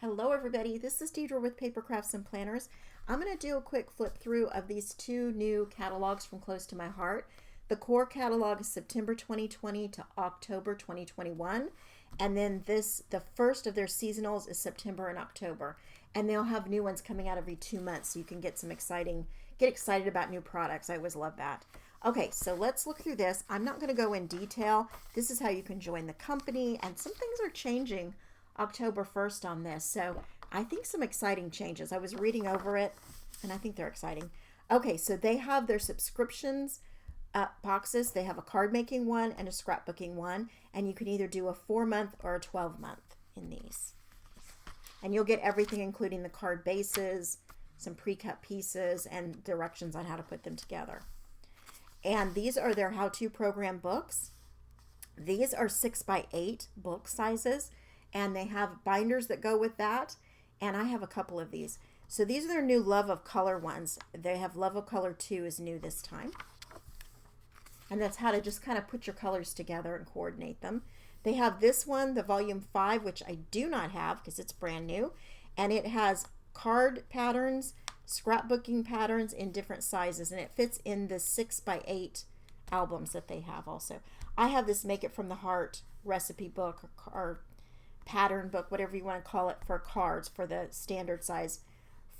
Hello everybody, this is Dedra with Paper Crafts and Planners. I'm going to do a quick flip through of these two new catalogs from Close to My Heart. The core catalog is September 2020 to October 2021, and then the first of their seasonals is September and October, and they'll have new ones coming out every 2 months, so you can get excited about new products. I always love that. Okay, so let's look through this. I'm not going to go in detail. This is how you can join the company, and some things are changing October 1st on this, so I think some exciting changes. I was reading over it and I think they're exciting. Okay, so they have their subscriptions boxes. They have a card making one and a scrapbooking one, and you can either do a 4-month or a 12-month in these, and you'll get everything including the card bases, some pre-cut pieces, and directions on how to put them together. And these are their how-to program books. These are 6x8 book sizes, and they have binders that go with that, and I have a couple of these. So these are their new Love of Color ones. They have Love of Color 2 is new this time, and that's how to just kind of put your colors together and coordinate them. They have this one, the volume 5, which I do not have because it's brand new, and it has card patterns, scrapbooking patterns in different sizes, and it fits in the 6x8 albums that they have also. I have this Make It From the Heart recipe book or pattern book, whatever you want to call it, for cards for the standard size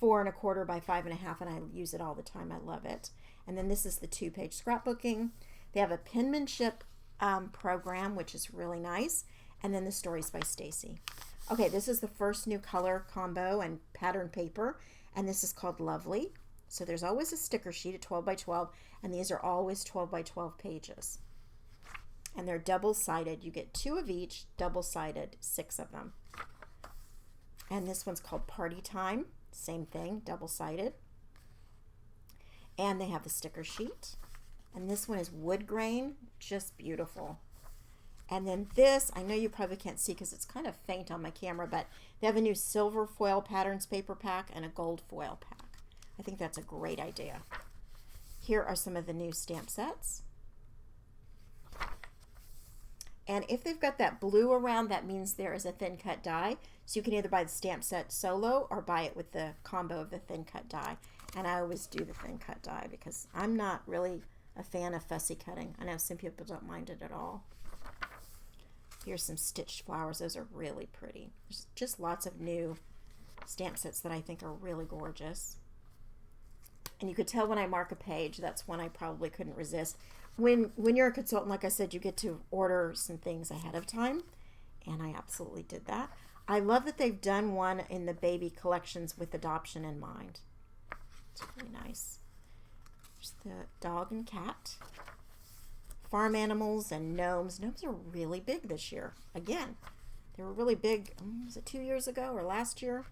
4 1/4 by 5 1/2, and I use it all the time. I love it. And then this is the 2-page scrapbooking. They have a penmanship program, which is really nice, and then the Stories by Stacy. Okay, this is the first new color combo and pattern paper, and this is called Lovely. So there's always a sticker sheet at 12 by 12, and these are always 12 by 12 pages. And they're double-sided. You get 2 of each, double-sided, 6 of them. And this one's called Party Time. Same thing, double-sided. And they have the sticker sheet. And this one is wood grain, just beautiful. And then this, I know you probably can't see because it's kind of faint on my camera, but they have a new silver foil patterns paper pack and a gold foil pack. I think that's a great idea. Here are some of the new stamp sets. And if they've got that blue around, that means there is a thin cut die. So you can either buy the stamp set solo or buy it with the combo of the thin cut die. And I always do the thin cut die because I'm not really a fan of fussy cutting. I know some people don't mind it at all. Here's some stitched flowers. Those are really pretty. There's just lots of new stamp sets that I think are really gorgeous. And you could tell when I mark a page, that's one I probably couldn't resist. When you're a consultant, like I said, you get to order some things ahead of time, and I absolutely did that. I love that they've done one in the baby collections with adoption in mind. It's really nice. There's the dog and cat, farm animals, and gnomes. Gnomes are really big this year. Again, they were really big, was it 2 years ago or last year?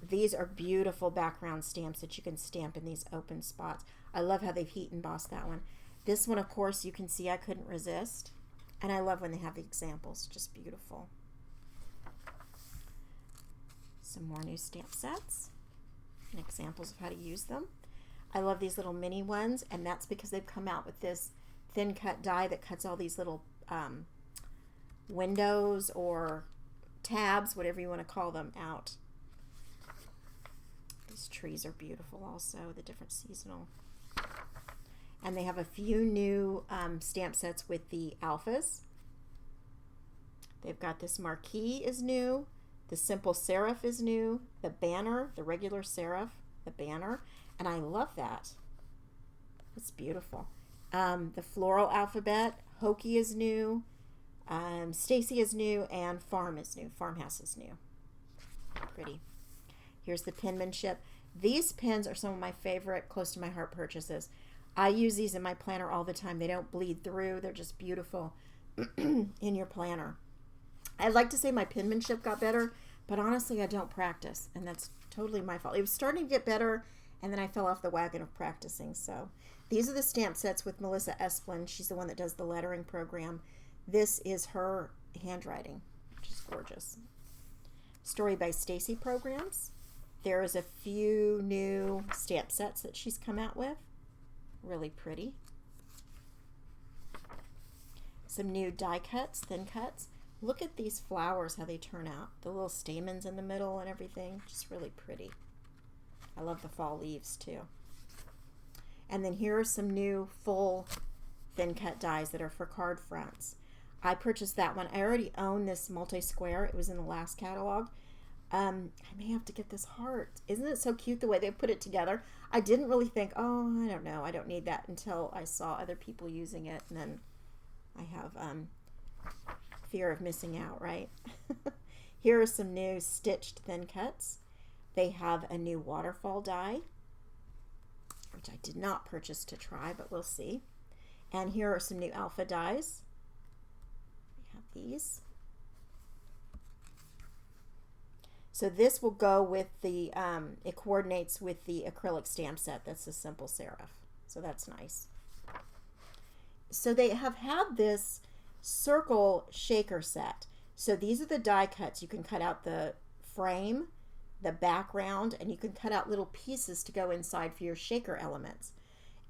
These are beautiful background stamps that you can stamp in these open spots. I love how they've heat embossed that one. This one, of course, you can see I couldn't resist. And I love when they have the examples. Just beautiful. Some more new stamp sets and examples of how to use them. I love these little mini ones, and that's because they've come out with this thin cut die that cuts all these little windows or tabs, whatever you want to call them, out. These trees are beautiful also, the different seasonal. And they have a few new stamp sets with the alphas. They've got this marquee is new. The simple serif is new. The banner, the regular serif, the banner. And I love that. It's beautiful. The floral alphabet, Hokey is new. Stacy is new. And Farm is new. Farmhouse is new. Pretty. Here's the penmanship. These pens are some of my favorite Close to My Heart purchases. I use these in my planner all the time. They don't bleed through. They're just beautiful in your planner. I'd like to say my penmanship got better, but honestly, I don't practice, and that's totally my fault. It was starting to get better, and then I fell off the wagon of practicing. So these are the stamp sets with Melissa Esplin. She's the one that does the lettering program. This is her handwriting, which is gorgeous. Story by Stacy programs. There is a few new stamp sets that she's come out with. Really pretty. Some new die cuts, thin cuts. Look at these flowers, how they turn out. The little stamens in the middle and everything. Just really pretty. I love the fall leaves too. And then here are some new full thin cut dies that are for card fronts. I purchased that one. I already own this multi-square. It was in the last catalog. I may have to get this heart. Isn't it so cute the way they put it together? I didn't really think, oh, I don't know, I don't need that, until I saw other people using it, and then I have fear of missing out, right? Here are some new stitched thin cuts. They have a new waterfall die, which I did not purchase to try, but we'll see. And here are some new alpha dies. We have these. So this will go with the, it coordinates with the acrylic stamp set. That's a simple serif. So that's nice. So they have had this circle shaker set. So these are the die cuts. You can cut out the frame, the background, and you can cut out little pieces to go inside for your shaker elements.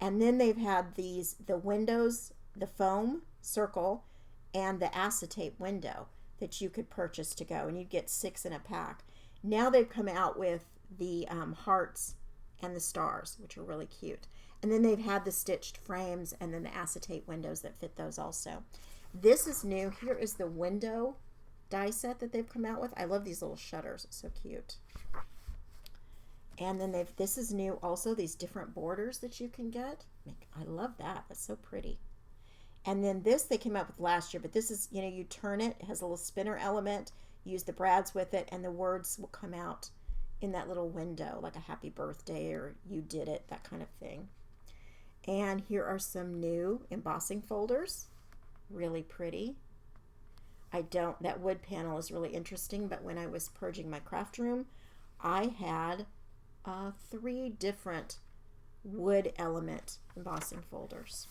And then they've had these, the windows, the foam circle, and the acetate window that you could purchase to go, and you get 6 in a pack. Now they've come out with the hearts and the stars, which are really cute. And then they've had the stitched frames and then the acetate windows that fit those also. This is new. Here is the window die set that they've come out with. I love these little shutters. It's so cute. And then this is new also, these different borders that you can get. I love that. That's so pretty. And then this they came out with last year, but this is, you know, you turn it, it has a little spinner element, use the brads with it, and the words will come out in that little window, like a happy birthday or you did it, that kind of thing. And here are some new embossing folders. Really pretty. That wood panel is really interesting, but when I was purging my craft room, I had 3 different wood element embossing folders.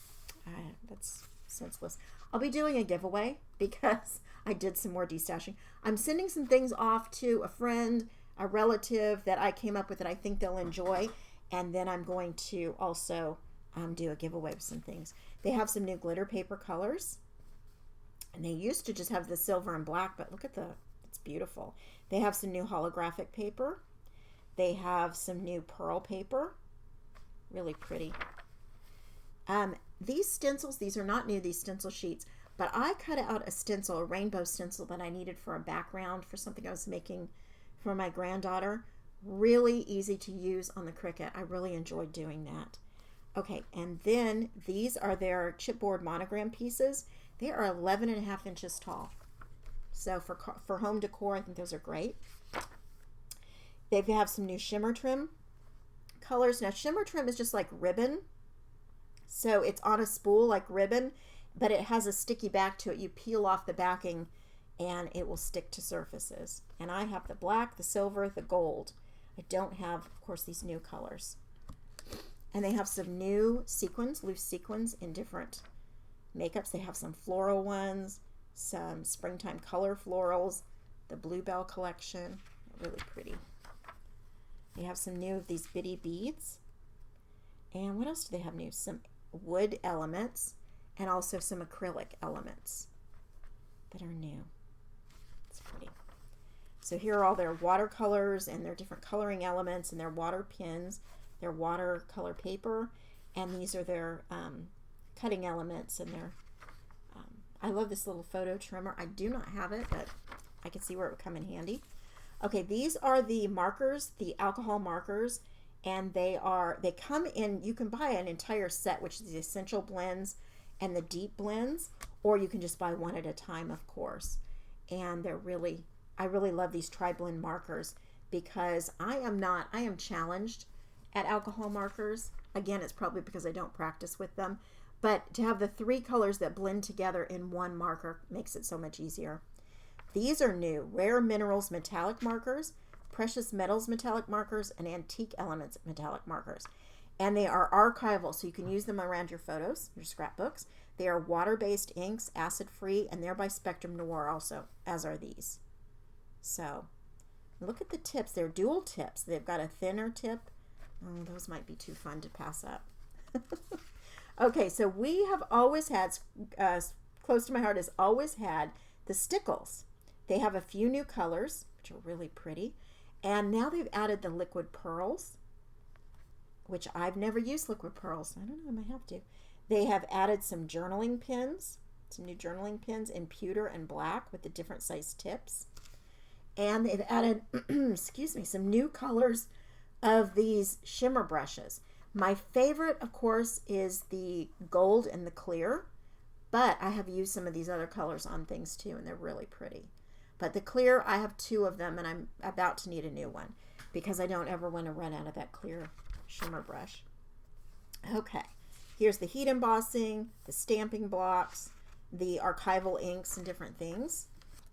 That's senseless. I'll be doing a giveaway because I did some more destashing. I'm sending some things off to a friend, a relative that I came up with that I think they'll enjoy, and then I'm going to also do a giveaway with some things. They have some new glitter paper colors, and they used to just have the silver and black, but look at it's beautiful. They have some new holographic paper. They have some new pearl paper, really pretty. These stencils, these are not new, these stencil sheets, but I cut out a stencil, a rainbow stencil that I needed for a background for something I was making for my granddaughter. Really easy to use on the Cricut. I really enjoyed doing that. Okay, and then these are their chipboard monogram pieces. They are 11.5 inches tall. So for home decor, I think those are great. They have some new shimmer trim colors. Now, shimmer trim is just like ribbon. So it's on a spool like ribbon, but it has a sticky back to it. You peel off the backing and it will stick to surfaces. And I have the black, the silver, the gold. I don't have, of course, these new colors. And they have some new sequins, loose sequins in different makeups. They have some floral ones, some springtime color florals, the Bluebell collection, really pretty. They have some new of these bitty beads. And what else do they have new? Some wood elements and also some acrylic elements that are new. It's pretty. So here are all their watercolors and their different coloring elements and their water pins, their watercolor paper, and these are their cutting elements and their I love this little photo trimmer. I do not have it, but I can see where it would come in handy. Okay, these are the markers, the alcohol markers, and they come in, you can buy an entire set, which is the essential blends and the deep blends, or you can just buy one at a time, of course. And I really love these tri-blend markers because I am challenged at alcohol markers. Again, it's probably because I don't practice with them, but to have the 3 colors that blend together in one marker makes it so much easier. These are new, Rare Minerals metallic markers, Precious Metals metallic markers, and Antique Elements metallic markers. And they are archival, so you can use them around your photos, your scrapbooks. They are water-based inks, acid-free, and they're by Spectrum Noir also, as are these. So, look at the tips. They're dual tips. They've got a thinner tip. Oh, those might be too fun to pass up. Okay, so we have always had, close to my heart, has always had the stickles. They have a few new colors, which are really pretty. And now they've added the liquid pearls, which I've never used liquid pearls. I don't know, I might have to. They have added some journaling pins, some new journaling pins in pewter and black with the different size tips. And they've added, excuse me, some new colors of these shimmer brushes. My favorite, of course, is the gold and the clear, but I have used some of these other colors on things too, and they're really pretty. But the clear, I have 2 of them, and I'm about to need a new one because I don't ever want to run out of that clear shimmer brush. Okay, here's the heat embossing, the stamping blocks, the archival inks and different things.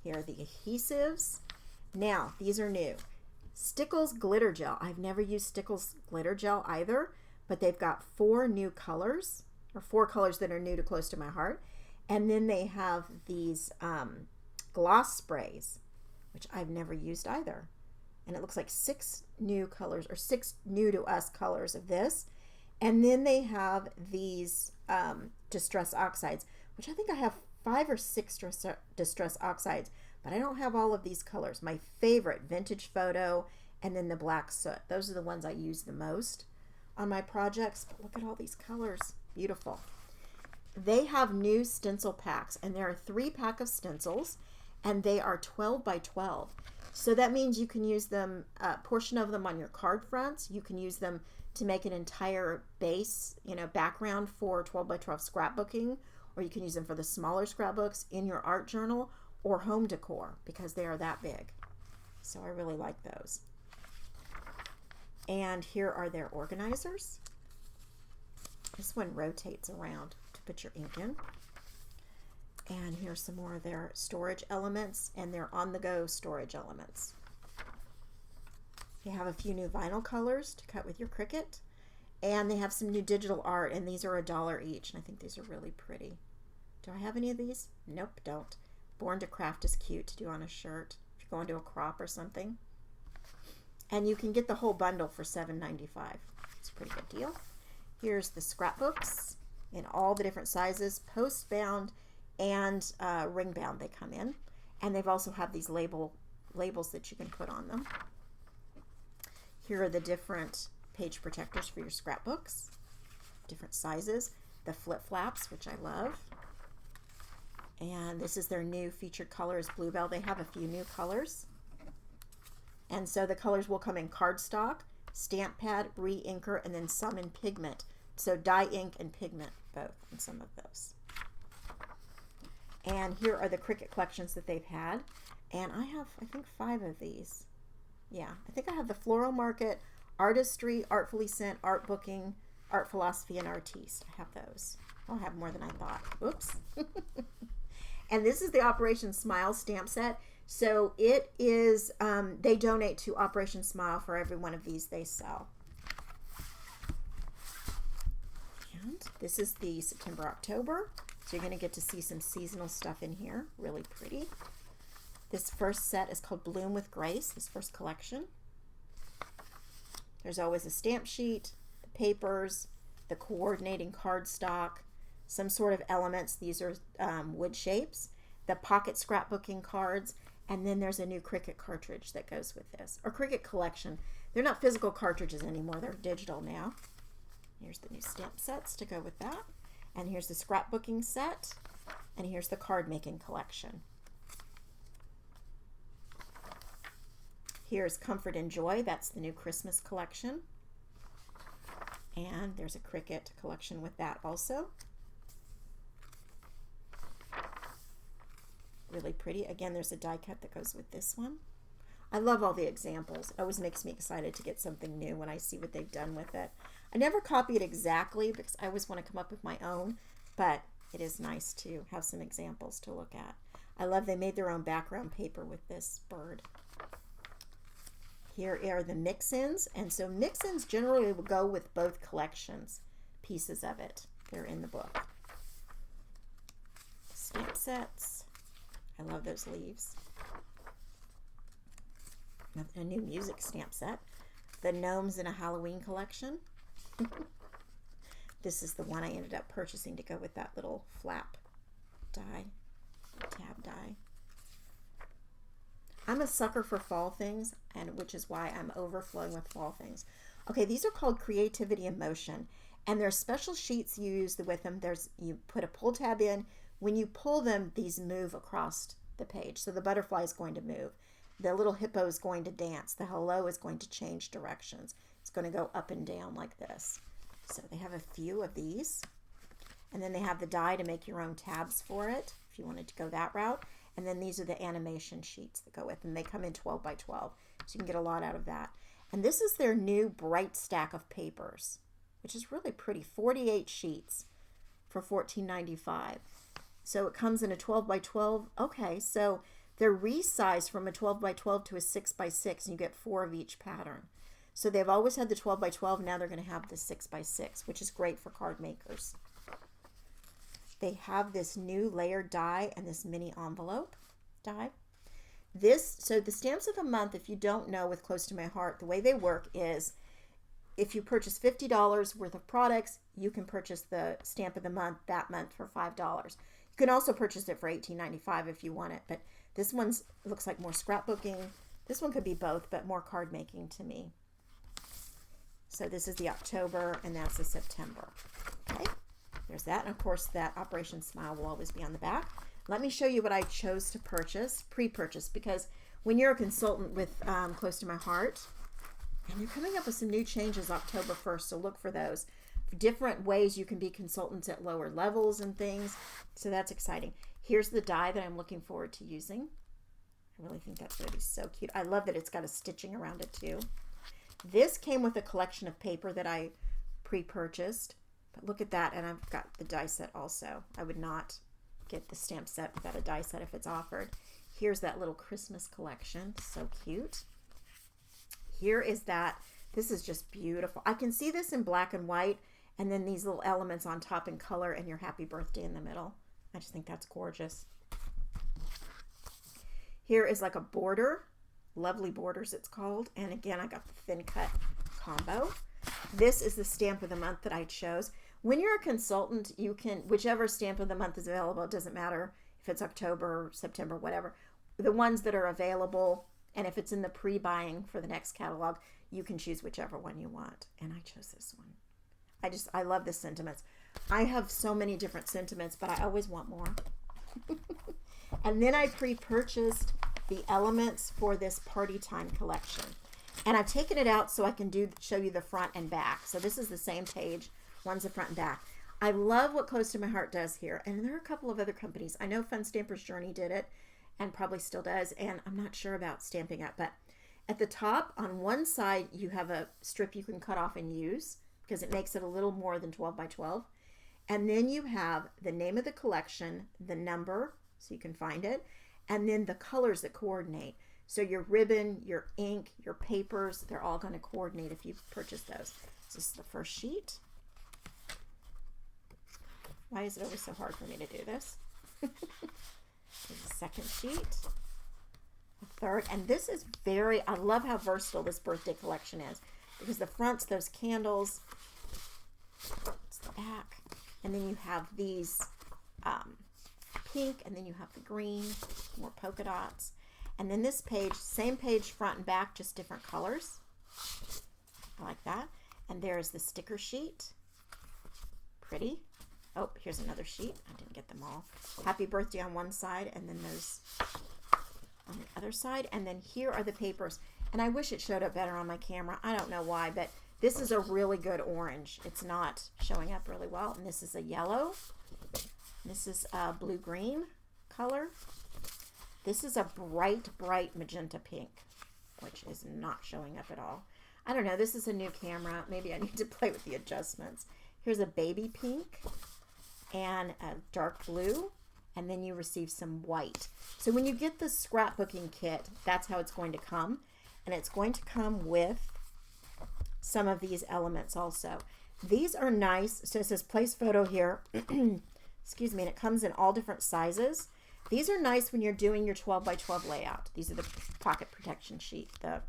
Here are the adhesives. Now, these are new. Stickles glitter gel. I've never used Stickles glitter gel either, but they've got 4 new colors, or 4 colors that are new to close to my heart. And then they have these gloss sprays, which I've never used either. And it looks like 6 new colors, or 6 new to us colors of this. And then they have these distress oxides, which I think I have 5 or 6 distress oxides, but I don't have all of these colors. My favorite, vintage photo, and then the black soot. Those are the ones I use the most on my projects. But look at all these colors. Beautiful. They have new stencil packs, and there are 3 packs of stencils, and they are 12 by 12. So that means you can use them, a portion of them on your card fronts. You can use them to make an entire base, background for 12 by 12 scrapbooking, or you can use them for the smaller scrapbooks in your art journal or home decor because they are that big. So I really like those. And here are their organizers. This one rotates around to put your ink in. And here's some more of their storage elements and their on-the-go storage elements. They have a few new vinyl colors to cut with your Cricut. And they have some new digital art, and these are $1 each. And I think these are really pretty. Do I have any of these? Nope, don't. Born to Craft is cute to do on a shirt if you're going to a crop or something. And you can get the whole bundle for $7.95. It's a pretty good deal. Here's the scrapbooks in all the different sizes, post-bound and ring-bound they come in. And they've also have these labels that you can put on them. Here are the different page protectors for your scrapbooks, different sizes. The flip flaps, which I love. And this is their new featured color is Bluebell. They have a few new colors. And so the colors will come in cardstock, stamp pad, re-inker, and then some in pigment. So dye ink and pigment both in some of those. And here are the Cricut collections that they've had. And I have, I think, 5 of these. Yeah, I think I have the Floral Market, Artistry, Artfully Sent, Art Booking, Art Philosophy, and Artiste. I have those. I'll have more than I thought. Oops. And this is the Operation Smile stamp set. So it is, they donate to Operation Smile for every one of these they sell. And this is the September, October. So you're going to get to see some seasonal stuff in here. Really pretty. This first set is called Bloom with Grace, this first collection. There's always a stamp sheet, the papers, the coordinating cardstock, some sort of elements. These are wood shapes, the pocket scrapbooking cards, and then there's a new Cricut cartridge that goes with this, or Cricut collection. They're not physical cartridges anymore, they're digital now. Here's the new stamp sets to go with that. And here's the scrapbooking set, and here's the card making collection. Here's Comfort and Joy, that's the new Christmas collection. And there's a Cricut collection with that also. Really pretty. Again, there's a die cut that goes with this one. I love all the examples. It always makes me excited to get something new when I see what they've done with it. I never copy it exactly because I always want to come up with my own, but it is nice to have some examples to look at. I love they made their own background paper with this bird. Here are the mix-ins, and so mix-ins generally will go with both collections, pieces of it. They're in the book. Stamp sets. I love those leaves. A new music stamp set. The Gnomes in a Halloween collection. This is the one I ended up purchasing to go with that little flap die, tab die. I'm a sucker for fall things, and which is why I'm overflowing with fall things. Okay, these are called Creativity in Motion, and there's special sheets you use with them. You put a pull tab in. When you pull them, these move across the page. So the butterfly is going to move. The little hippo is going to dance. The hello is going to change directions. It's going to go up and down like this. So they have a few of these. And then they have the die to make your own tabs for it, if you wanted to go that route. And then these are the animation sheets that go with them. They come in 12 by 12, so you can get a lot out of that. And this is their new bright stack of papers, which is really pretty. 48 sheets for $14.95. So it comes in a 12 by 12. Okay, so they're resized from a 12 by 12 to a 6 by 6, and you get 4 of each pattern. So they've always had the 12 by 12. Now they're going to have the 6 by 6, which is great for card makers. They have this new layered die and this mini envelope die. So the stamps of the month, if you don't know, with Close to My Heart, the way they work is if you purchase $50 worth of products, you can purchase the stamp of the month that month for $5. You can also purchase it for $18.95 if you want it, but this one looks like more scrapbooking. This one could be both, but more card making to me. So this is the October, and that's the September. Okay. There's that, and of course that Operation Smile will always be on the back. Let me show you what I chose to purchase, pre-purchase, because when you're a consultant with Close to My Heart, and they're coming up with some new changes October 1st, so look for those. Different ways you can be consultants at lower levels and things, so that's exciting. Here's the die that I'm looking forward to using. I really think that's going to be so cute. I love that it's got a stitching around it too. This came with a collection of paper that I pre-purchased. But look at that, and I've got the die set also. I would not get the stamp set without a die set if it's offered. Here's that little Christmas collection. So cute. Here is that. This is just beautiful. I can see this in black and white, and then these little elements on top in color and your happy birthday in the middle. I just think that's gorgeous. Here is like a border. Lovely Borders it's called. And again, I got the thin cut combo. This is the stamp of the month that I chose. When you're a consultant, you can, whichever stamp of the month is available, it doesn't matter if it's October, September, whatever. The ones that are available, and if it's in the pre-buying for the next catalog, you can choose whichever one you want. And I chose this one. I love the sentiments. I have so many different sentiments, but I always want more. And then I pre-purchased the elements for this Party Time collection. And I've taken it out so I can show you the front and back. So this is the same page. One's the front and back. I love what Close to My Heart does here. And there are a couple of other companies. I know Fun Stamper's Journey did it and probably still does. And I'm not sure about Stampin' Up. But at the top, on one side, you have a strip you can cut off and use because it makes it a little more than 12 by 12. And then you have the name of the collection, the number, so you can find it, and then the colors that coordinate. So your ribbon, your ink, your papers, they're all going to coordinate if you purchase those. So this is the first sheet. Why is it always so hard for me to do this? There's the second sheet. The third. And this is I love how versatile this birthday collection is. Because the front's those candles. It's the back. And then you have these pink, and then you have the green, more polka dots. And then this page, same page front and back, just different colors. I like that. And there's the sticker sheet. Pretty. Oh, here's another sheet. I didn't get them all. Happy birthday on one side, and then those on the other side. And then here are the papers. And I wish it showed up better on my camera. I don't know why, but this is a really good orange. It's not showing up really well. And this is a yellow. This is a blue-green color. This is a bright, bright magenta pink, which is not showing up at all. I don't know. This is a new camera. Maybe I need to play with the adjustments. Here's a baby pink and a dark blue, and then you receive some white. So when you get the scrapbooking kit, that's how it's going to come. And it's going to come with some of these elements also. These are nice. So it says place photo here. Excuse me. And it comes in all different sizes. These are nice when you're doing your 12 by 12 layout. These are the pocket protection sheet, the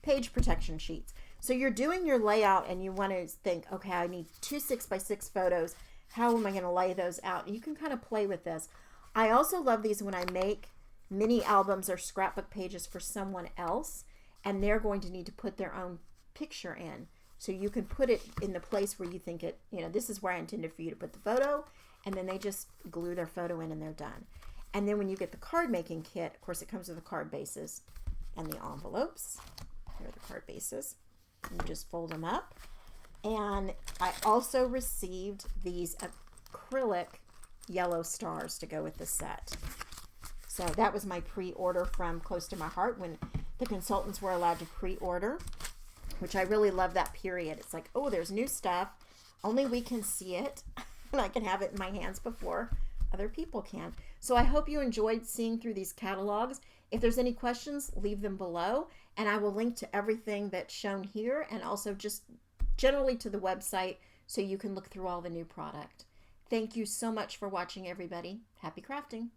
page protection sheets. So you're doing your layout and you want to think, okay, I need 2 6 by 6 photos. How am I going to lay those out? You can kind of play with this. I also love these when I make mini albums or scrapbook pages for someone else, and they're going to need to put their own picture in. So you can put it in the place where you think it, this is where I intended for you to put the photo, and then they just glue their photo in and they're done. And then when you get the card making kit, of course it comes with the card bases and the envelopes. Here are the card bases. You just fold them up. And I also received these acrylic yellow stars to go with the set. So that was my pre-order from Close to My Heart when the consultants were allowed to pre-order, which I really love that period. It's like, oh, there's new stuff. Only we can see it, and I can have it in my hands before other people can. So I hope you enjoyed seeing through these catalogs. If there's any questions, leave them below, and I will link to everything that's shown here and also just generally to the website so you can look through all the new product. Thank you so much for watching, everybody. Happy crafting.